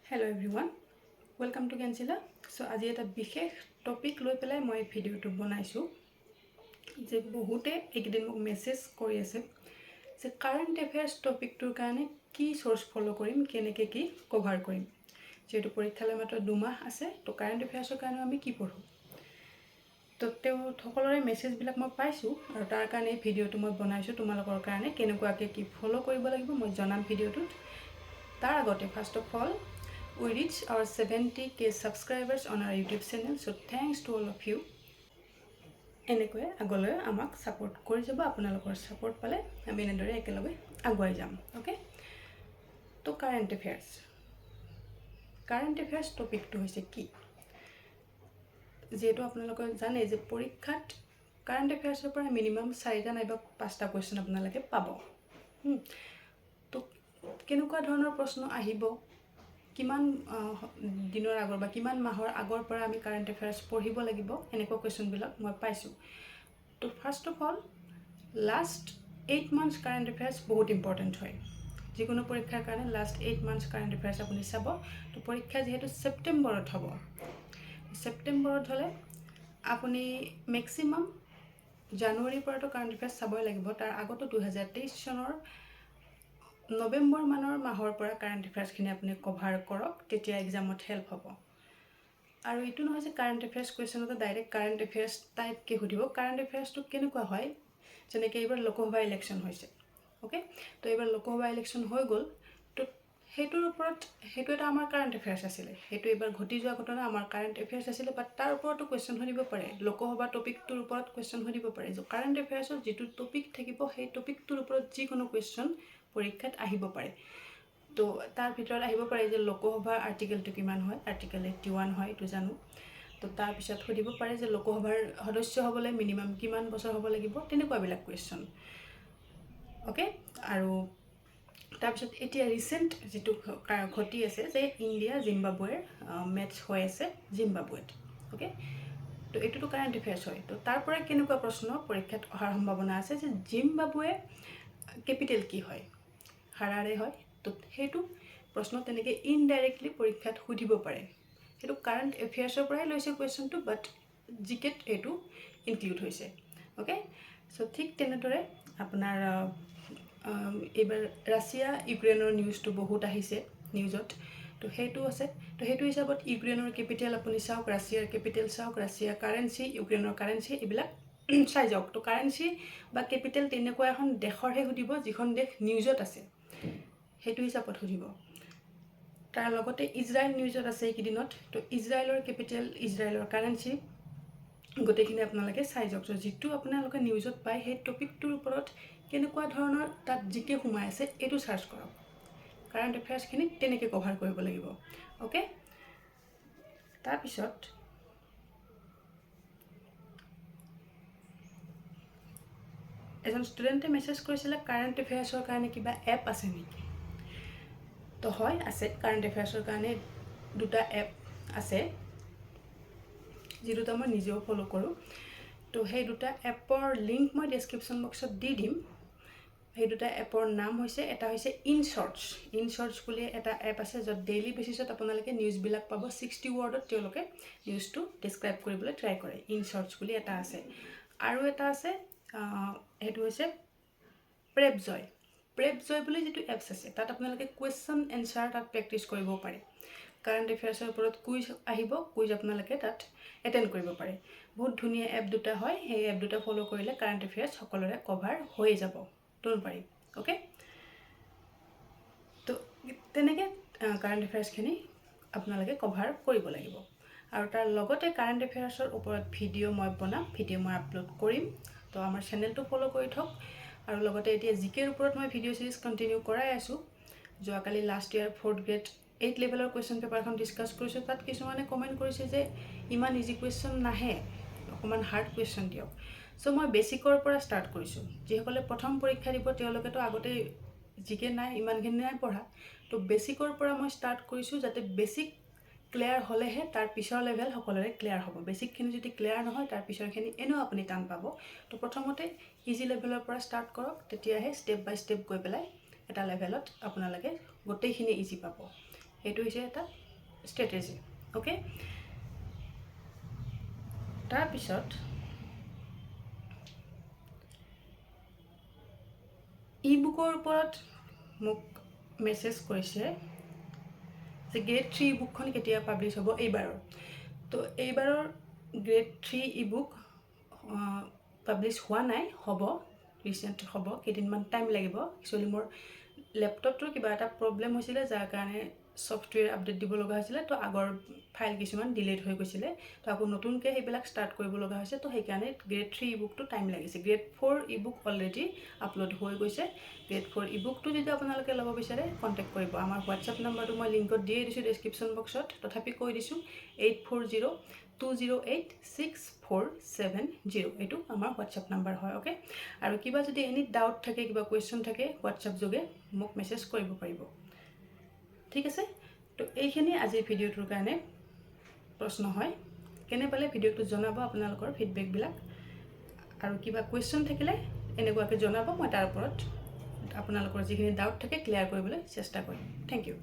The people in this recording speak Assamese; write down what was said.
Hello everyone, welcome to Gansila. So আজি এটা বিশেষ টপিক লৈ পেলাই মই ভিডিওটো বনাইছো যে বহুতে একদিন মোক মেসেজ কৰি আছে যে কাৰেন্ট অ্যাফেয়াৰ্স টপিকটোৰ কাৰণে কি সোৰ্স ফলো কৰিম কেনেকৈ কি কভাৰ কৰিম যেহেতু পৰীক্ষালৈ মাত্ৰ 2 মাহ আছে তো কাৰেন্ট অ্যাফেয়াৰ্সৰ কাৰণে আমি কি পঢ়ো তো তেওঁ সকলোৰে মেসেজবিলাক মই পাইছো আৰু তাৰ কাৰণে এই ভিডিওটো মই বনাইছো তোমালোকৰ কাৰণে কেনেকুৱাকৈ কি ফলো কৰিব লাগিব মই জনাম ভিডিওটোত তাৰ আগতে first of all we reach our 70k subscribers on our YouTube channel, so thanks to all of you. এনেকৈ আগলৈ আমাক সাপোর্ট কৰি যাব আপোনালোকৰ সাপোৰ্ট পালে আমি এনেদৰে একেলগে আগুৱাই যাম ওকে তো কাৰেন্ট অ্যাফেয়াৰ্স টপিকটো হৈছে কি যেহেতু আপোনালোকে জানে যে পৰীক্ষাত কাৰেন্ট অ্যাফেয়াৰ্সৰ পৰা মিনিমাম 4টা নাইবা 5টা কোৱেশ্চন আপোনালোকে পাব তো কেনেকুৱা ধৰণৰ প্ৰশ্ন আহিব কিমান দিনৰ আগৰ বা কিমান মাহৰ আগৰ পৰা আমি কাৰেন্ট অ্যাফেয়াৰ্স পঢ়িব লাগিব এনেকুৱা কোৱেশ্চন বিলাক মই পাইছো তো first of all last 8 months current affairs বহুত ইম্পৰ্টেন্ট হয় যিকোনো পৰীক্ষাৰ কাৰণে লাষ্ট 8 মান্থস কাৰেন্ট অ্যাফেয়াৰ্স আপুনি চাব তো পৰীক্ষা যেহেতু সেপ্টেম্বৰত হ'ব সেপ্টেম্বৰত হলে আপুনি ম্যাক্সিমাম জানুৱাৰীৰ পৰাটো কাৰেন্ট অ্যাফেয়াৰ্স চাবই লাগিব তাৰ আগতো 2023 চনৰ নৱেম্বৰ মানৰ মাহৰ পৰা কাৰেন্ট অ্যাফেয়াৰ্সখিনি আপুনি কভাৰ কৰক তেতিয়া এক্সামত হেল্প হ'ব আৰু এটো নহয় যে কাৰেন্ট অ্যাফেয়াৰ্স কোৱেশ্চনতে ডাইৰেক্ট কাৰেন্ট অ্যাফেয়াৰ্স টাইপ কে সুধিব কাৰেন্ট অ্যাফেয়াৰ্সটো কেনেকুৱা হয় যেনেকৈ এইবাৰ লোকসভা ইলেকশন হৈছে ওকে তো এইবাৰ লোকসভা ইলেকশন হৈ গল তো হেতুৰ ওপৰত হেতু এটা আমাৰ কাৰেন্ট অ্যাফেয়াৰ্স আছিল হেতু এবাৰ ঘটি যোৱা ঘটনা আমাৰ কাৰেন্ট অ্যাফেয়াৰ্স আছিল বাট তাৰ ওপৰতো কোৱেশ্চন সুধিব পাৰে লোকসভা টপিকটোৰ ওপৰত কোৱেশ্চন সুধিব পাৰে যে কাৰেন্ট অ্যাফেয়াৰ্সৰ যেটো টপিক থাকিব সেই টপিকটোৰ ওপৰত যিকোনো কোৱেশ্চন পৰীক্ষাত আহিব পাৰে তো তাৰ ভিতৰত আহিব পাৰে যে লোকসভা আৰ্টিকেলটো কিমান হয় আৰ্টিকেল 81 হয় তো জানো তো তাৰ পিছত সুধিব পাৰে যে লোকসভাৰ সদস্য হ'বলৈ মিনিমাম কিমান বছৰ হ'ব লাগিব তেনেকুৱা বিলাক কোৱেশ্চন ওকে আৰু তাৰ পিছত এতিয়া ৰিসেন্ট যেটো ঘটি আছে যে ইন্ডিয়া জিম্বাবৱেৰ মেচ হৈ আছে জিম্বাবৱেত ওকে তো এটোটো কাৰেন্ট অ্যাফেয়াৰ্স হয় তো তাৰ পৰা কেনেকুৱা প্ৰশ্ন পৰীক্ষাত অহাৰ সম্ভাৱনা আছে যে জিম্বাবৱে ক্যাপিটেল কি হয় হাৰাৰে হয় তো হেতু প্ৰশ্ন তেনেকৈ ইনডাইৰেক্টলি পৰীক্ষাত সুধিব পাৰে হেতু কাৰেন্ট অ্যাফেয়াৰ্সৰ পৰাই লৈছে কোৱেশ্চনটো বাট জিকেট এটো ইনক্লুড হৈছে ওকে সো ঠিক তেনেদৰে আপোনাৰ এবাৰ ৰাছিয়া ইউক্ৰেইনৰ নিউজটো বহুত আহিছে নিউজত তো হেতু আছে তো হেতু হিচাপত ইউক্ৰেইনৰ ক্যাপিটেল আপুনি চাওক ৰাছিয়াৰ ক্যাপিটেল চাওক ৰাছিয়া কাৰেন্সি ইউক্ৰেইনৰ কাৰেন্সি এবিলাক চাই যাওক তো কাৰেন্সি বা ক্যাপিটেল তেনেকুৱা এখন দেশৰহে সুধিব যিখন দেশ নিউজত আছে হেতু হিচাপত সুধিব তাৰ লগতে ইজৰাইল নিউজত আছে এই দিনত তো ইজৰাইলৰ ক্যাপিটেল ইজৰাইলৰ কাৰেন্সি গোটেইখিনি আপোনালোকে চাই যাওক যেটো আপোনালোকে নিউজত পায় সেই টপিকটোৰ ওপৰত কেনেকুৱা ধৰণৰ তাত জিকে সোমাই আছে এটো সাৰ্চ কৰক কাৰেন্ট অ্যাফেয়াৰ্সখিনি তেনেকৈ কভাৰ কৰিব লাগিব ওকে তাৰ পিছত এজন ষ্টুডেন্টে মেসেজ কৰিছিল কাৰেন্ট অ্যাফেয়াৰ্সৰ কাৰণে কিবা এপ আছে নেকি তো হয় আছে কাৰেন্ট অ্যাফেয়াৰ্সৰ কাৰণে দুটা এপ আছে যে দুটা মই নিজেও ফলো কৰো তো সেই দুটা এপৰ লিংক মই ডেসক্ৰিপশন বক্সত দি দিম সেই দুটা এপৰ নাম হৈছে এটা হৈছে ইনশৰ্টছ বুলি এটা এপ আছে যত ডেইলি বেসিছত আপোনালোকে নিউজ বিলাক পাব 60 ওয়ার্ডত তেওঁলোকে নিউজটো ডেসক্ৰাইব কৰিবলৈ ট্ৰাই কৰে ইনশৰ্টছ বুলি এটা আছে আৰু এটা আছে হেতু হৈছে প্ৰেপজয় বুলি যেটো এপছ আছে তাত আপোনালোকে কোৱেশ্চন এনসাৰ তাত প্ৰেক্টিস কৰিব পাৰে কাৰেন্ট অ্যাফেয়াৰ্সৰ ওপৰত কুইজ আহিব কুইজ আপোনালোকে তাত এটেন্ড কৰিব পাৰে বহুত ধুনীয়া এপ দুটা হয় সেই এপ দুটা ফলো কৰিলে কাৰেন্ট অ্যাফেয়াৰ্স সকলোৰে কভাৰ হৈ যাব ডোন্ট পাৰি ওকে তো তেনেকৈ কাৰেন্ট অ্যাফেয়াৰ্সখিনি আপোনালোকে কভাৰ কৰিব লাগিব আৰু তাৰ লগতে কাৰেন্ট অ্যাফেয়াৰ্সৰ ওপৰত ভিডিও মই বনাম ভিডিও মই আপলোড কৰিম তো আমাৰ চেনেলটো ফলো কৰি থক আৰু লগতে এতিয়া জিকেৰ ওপৰত মই ভিডিও সিৰিজ কন্টিনিউ কৰাই আছো যোৱাকালি লাষ্ট ইয়াৰ 4th গ্ৰেড 8 লেভেলৰ কোৱেশ্চন পেপাৰখন ডিসকাস কৰিছো তাত কিছুমানে কমেন্ট কৰিছে যে ইমান ইজি কোৱেশ্চন নাহে অকমান হাৰ্ড কোৱেশ্চন দিয়ক সো মই বেসিকৰ পৰা স্টাৰ্ট কৰিছো যিসকলে প্ৰথম পৰীক্ষা দিব তেওঁলোকেতো আগতে জিকে নাই ইমানখিনি নাই পঢ়া তো বেসিকৰ পৰা মই স্টাৰ্ট কৰিছো যাতে বেসিক ক্লিয়াৰ হলেহে তাৰ পিছৰ লেভেল সকলোৰে ক্লিয়াৰ হ'ব বেসিকখিনি যদি ক্লিয়াৰ নহয় তাৰ পিছৰখিনি এনো আপুনি টান পাব তো প্ৰথমতে ইজি লেভেলৰ পৰা স্টাৰ্ট কৰক তেতিয়াহে স্টেপ বাই স্টেপ গৈ পেলাই এটা লেভেলত আপোনালোকে গোটেইখিনি ইজি পাব এইটো হৈছে এটা ষ্ট্ৰেটেজি ওকে তাৰপিছত ই বুকৰ ওপৰত মোক মেছেজ কৰিছে যে গ্ৰেড 3 ই বুকখন কেতিয়া পাব্লিছ হ'ব এইবাৰৰ তো এইবাৰৰ গ্ৰেড 3 ই বুক পাব্লিছ হোৱা নাই হ'ব ৰিচেণ্ট হ'ব কেইদিনমান টাইম লাগিব একচুৱেলি মোৰ লেপটপটোৰ কিবা এটা প্ৰব্লেম হৈছিলে যাৰ কাৰণে ছফ্টৱেৰ আপডেট দিব লগা হৈছিলে তো আগৰ ফাইল কিছুমান ডিলিট হৈ গৈছিলে তো আকৌ নতুনকৈ সেইবিলাক ষ্টাৰ্ট কৰিব লগা হৈছে তো সেইকাৰণে গ্ৰেড 3 ই বুকটো টাইম লাগিছে গ্ৰেড 4 ই বুক অলৰেডি আপলোড হৈ গৈছে গ্ৰেড 4 ই বুকটো যদি আপোনালোকে ল'ব বিচাৰে কণ্টেক্ট কৰিব আমাৰ হোৱাটছএপ নাম্বাৰটো মই লিংকত দিয়ে দিছোঁ ডেছক্ৰিপশ্যন বক্সত তথাপি কৈ দিছোঁ 8402086470 এইটো আমাৰ হোৱাটছএপ নাম্বাৰ হয় ওকে আৰু কিবা যদি এনি ডাউট থাকে কিবা কুৱেশ্যন থাকে হোৱাটছএপ যোগে মোক মেছেজ কৰিব পাৰিব ঠিক আছে তো এইখিনি আজিৰ ভিডিঅ'টোৰ কাৰণে প্ৰশ্ন হয় কেনে পালে ভিডিঅ'টো জনাব আপোনালোকৰ ফিডবেকবিলাক আৰু কিবা কুৱেশ্যন থাকিলে এনেকুৱাকৈ জনাব মই তাৰ ওপৰত আপোনালোকৰ যিখিনি ডাউট থাকে ক্লিয়াৰ কৰিবলৈ চেষ্টা কৰিম থেংক ইউ